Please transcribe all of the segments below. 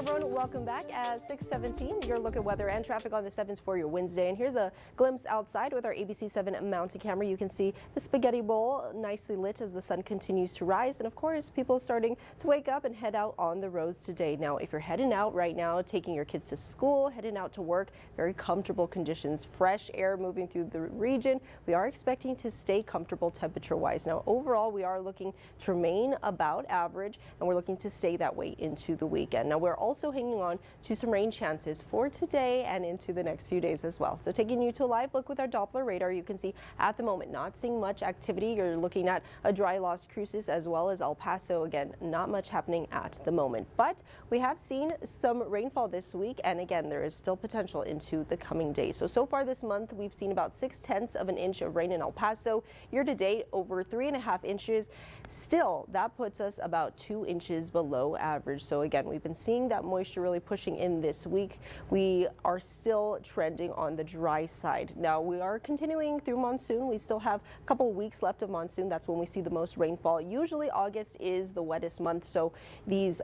everyone, welcome back at 6:17. Your look at weather and traffic on the 7s for your Wednesday. And here's a glimpse outside with our ABC-7 mounted camera. You can see the spaghetti bowl nicely lit as the sun continues to rise. And of course, people starting to wake up and head out on the roads today. Now, if you're heading out right now, taking your kids to school, heading out to work, very comfortable conditions, fresh air moving through the region. We are expecting to stay comfortable temperature-wise. Now, overall, we are looking to remain about average, and we're looking to stay that way into the weekend. Now, we're also hanging on to some rain chances for today and into the next few days as well. So taking you to a live look with our Doppler radar, you can see at the moment not seeing much activity. You're looking at a dry Las Cruces as well as El Paso. Again, not much happening at the moment, but we have seen some rainfall this week, and again, there is still potential into the coming days. So far this month, we've seen about 0.6 of an inch of rain in El Paso. Year to date, over 3.5 inches. Still, that puts us about 2 inches below average. So again, we've been seeing that moisture really pushing in this week. We are still trending on the dry side. Now, we are continuing through monsoon. We still have a couple weeks left of monsoon. That's when we see the most rainfall. Usually August is the wettest month, so these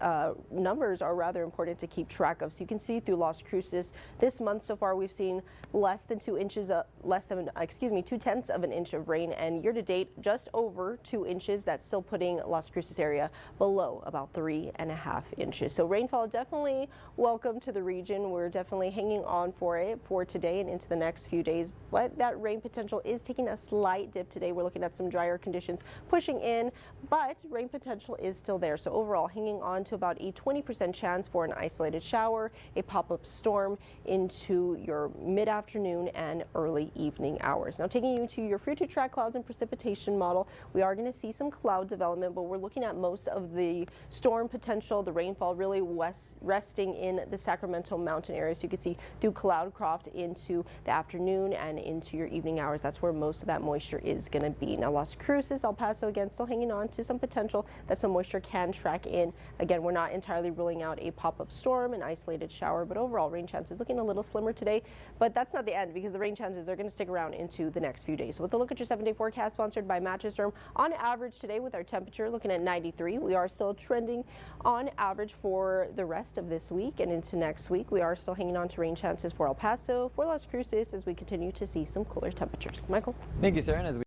numbers are rather important to keep track of. So you can see through Las Cruces this month so far we've seen less than 2 inches, 0.2 of an inch of rain, and year to date just over 2 inches. That's still putting Las Cruces area below about 3.5 inches. So rainfall definitely welcome to the region. We're definitely hanging on for it for today and into the next few days, but that rain potential is taking a slight dip today. We're looking at some drier conditions pushing in, but rain potential is still there. So overall, hanging on to about a 20% chance for an isolated shower, a pop-up storm into your mid-afternoon and early evening hours. Now, taking you to your future track clouds and precipitation model, we are going to see some cloud development, but we're looking at most of the storm potential, the rainfall really resting in the Sacramento mountain area. So you can see through Cloudcroft into the afternoon and into your evening hours. That's where most of that moisture is going to be. Now, Las Cruces, El Paso, again, still hanging on to some potential that some moisture can track in. Again, we're not entirely ruling out a pop-up storm, an isolated shower, but overall rain chances looking a little slimmer today. But that's not the end, because the rain chances are going to stick around into the next few days. So with a look at your 7-day forecast sponsored by Mattress Firm, on average today with our temperature looking at 93, we are still trending on average for the rest of this week and into next week. We are still hanging on to rain chances for El Paso, for Las Cruces, as we continue to see some cooler temperatures. Michael? Thank you, Sarah. And as we